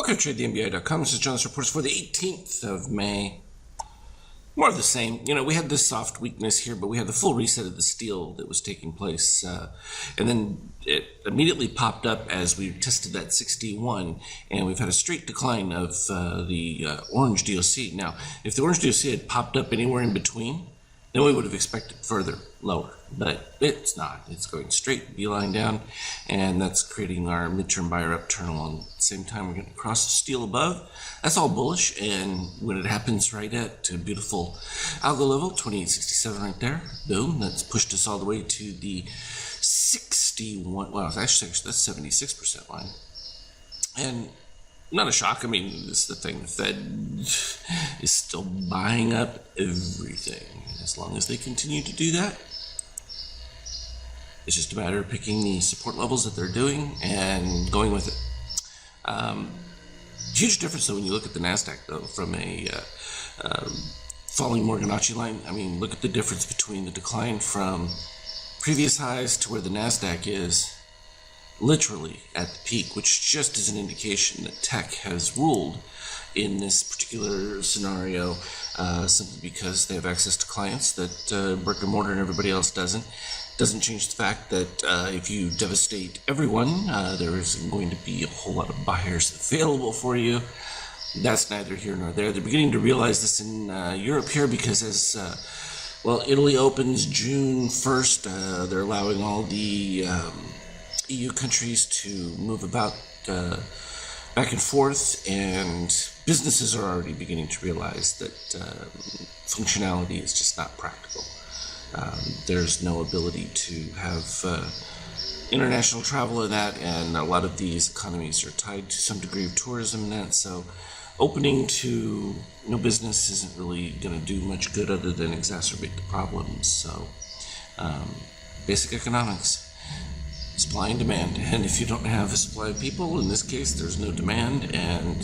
Welcome to TradeTheNBI.com. This is John's reports for the 18th of May. More of the same. You know, we had this soft weakness here, but we had the full reset of the steel that was taking place. And then it immediately popped up as we tested that 61, and we've had a straight decline of the orange DOC. Now, if the orange DOC had popped up anywhere in between, then we would have expected further lower, but it's not. It's going straight, beeline down, and that's creating our midterm buyer upturn along. At the same time, we're going to cross the steel above. That's all bullish, and when it happens right at a beautiful algo level, 2867 right there, boom, that's pushed us all the way to the 61, well, actually that's 76% line. And not a shock. I mean, this is the thing. The Fed is still buying up everything. As long as they continue to do that, it's just a matter of picking the support levels that they're doing and going with it. Huge difference, though, when you look at the NASDAQ, though, from a falling Fibonacci line. I mean, look at the difference between the decline from previous highs to where the NASDAQ is literally at the peak, which just is an indication that tech has ruled in this particular scenario, simply because they have access to clients that brick and mortar and everybody else doesn't. Doesn't change the fact that if you devastate everyone, there isn't going to be a whole lot of buyers available for you. That's neither here nor there. They're beginning to realize this in Europe here, because as Italy opens June 1st, they're allowing all the EU countries to move about back and forth, and businesses are already beginning to realize that functionality is just not practical. There's no ability to have international travel in that, and a lot of these economies are tied to some degree of tourism in that, so opening to no business isn't really going to do much good other than exacerbate the problems. So basic economics. Supply and demand, and if you don't have a supply of people, in this case there's no demand, and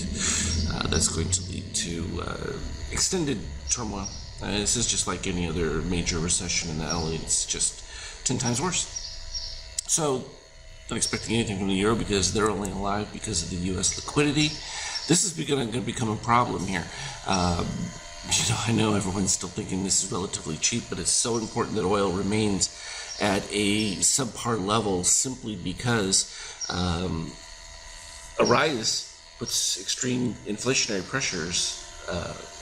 that's going to lead to extended turmoil. This is just like any other major recession in the alley. It's just 10 times worse. So not expecting anything from the euro, because they're only alive because of the US liquidity. This is going to become a problem here. I know everyone's still thinking this is relatively cheap, but it's so important that oil remains at a subpar level, simply because a rise puts extreme inflationary pressures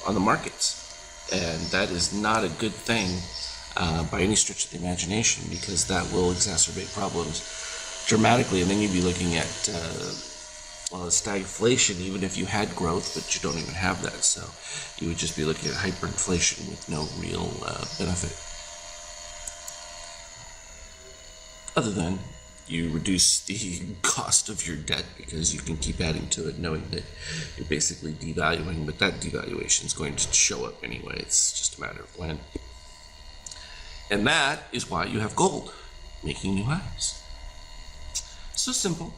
on the markets, and that is not a good thing by any stretch of the imagination, because that will exacerbate problems dramatically, and then you'd be looking at stagflation, even if you had growth, but you don't even have that. So you would just be looking at hyperinflation with no real benefit, other than you reduce the cost of your debt, because you can keep adding to it knowing that you're basically devaluing, but that devaluation is going to show up anyway. It's just a matter of when. And that is why you have gold making new highs. So simple.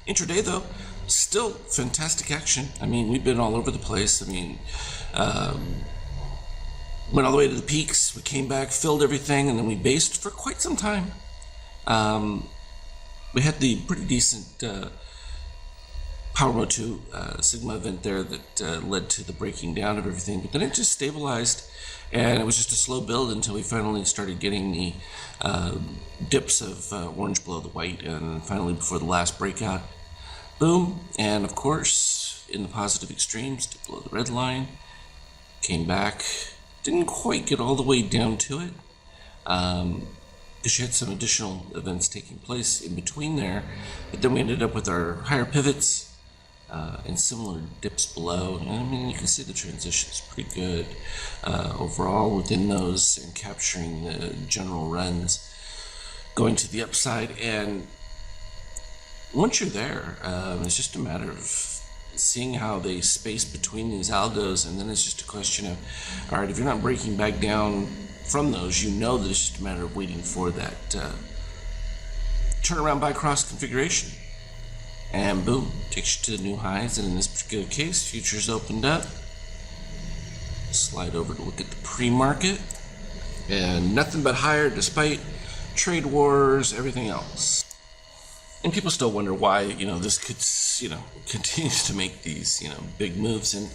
Intraday, though, still fantastic action. I mean, we've been all over the place. I mean, went all the way to the peaks, we came back, filled everything, and then we based for quite some time. We had the pretty decent Power Mode 2 Sigma event there that led to the breaking down of everything, but then it just stabilized, and it was just a slow build until we finally started getting the dips of orange below the white, and finally before the last breakout, boom, and of course in the positive extremes, dip below the red line, came back, didn't quite get all the way down to it, because you had some additional events taking place in between there, but then we ended up with our higher pivots and similar dips below. And I mean, you can see the transition is pretty good overall within those, and capturing the general runs going to the upside. And once you're there, it's just a matter of seeing how they space between these algos, and then it's just a question of, all right, if you're not breaking back down from those, you know that it's just a matter of waiting for that turnaround buy cross configuration, and boom, takes you to the new highs. And in this particular case, futures opened up. Slide over to look at the pre-market, and nothing but higher despite trade wars, everything else. And people still wonder why, this could, continues to make these, big moves. And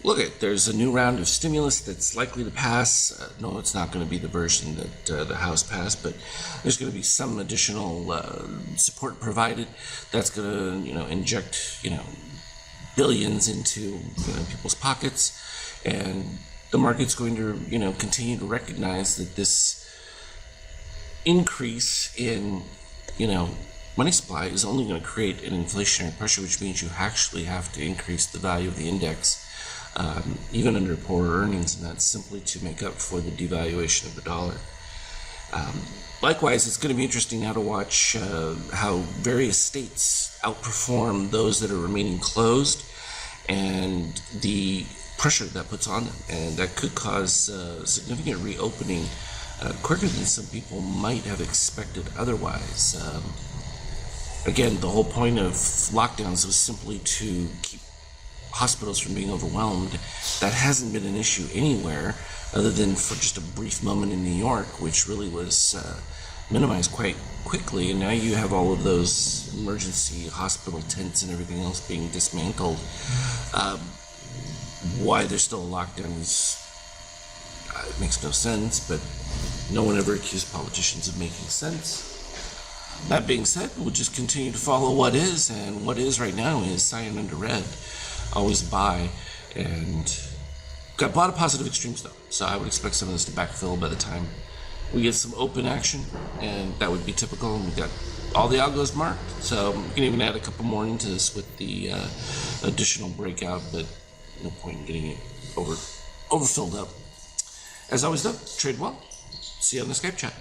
look, there's a new round of stimulus that's likely to pass. No, it's not going to be the version that the House passed, but there's going to be some additional support provided that's going to, inject, billions into people's pockets, and the market's going to, continue to recognize that this increase in, money supply is only going to create an inflationary pressure, which means you actually have to increase the value of the index, even under poorer earnings, and that's simply to make up for the devaluation of the dollar. Likewise, it's going to be interesting now to watch how various states outperform those that are remaining closed, and the pressure that puts on them, and that could cause significant reopening quicker than some people might have expected otherwise. Again, the whole point of lockdowns was simply to keep hospitals from being overwhelmed. That hasn't been an issue anywhere other than for just a brief moment in New York, which really was minimized quite quickly. And now you have all of those emergency hospital tents and everything else being dismantled. Why there's still a lockdown is, it makes no sense, but no one ever accused politicians of making sense. That being said, we'll just continue to follow what is, and what is right now is cyan under red. Always buy, and got a lot of positive extremes though, so I would expect some of this to backfill by the time we get some open action, and that would be typical. And we got all the algos marked, so you can even add a couple more into this with the additional breakout, but no point in getting it overfilled up. As always though, trade well. See you on the Skype chat.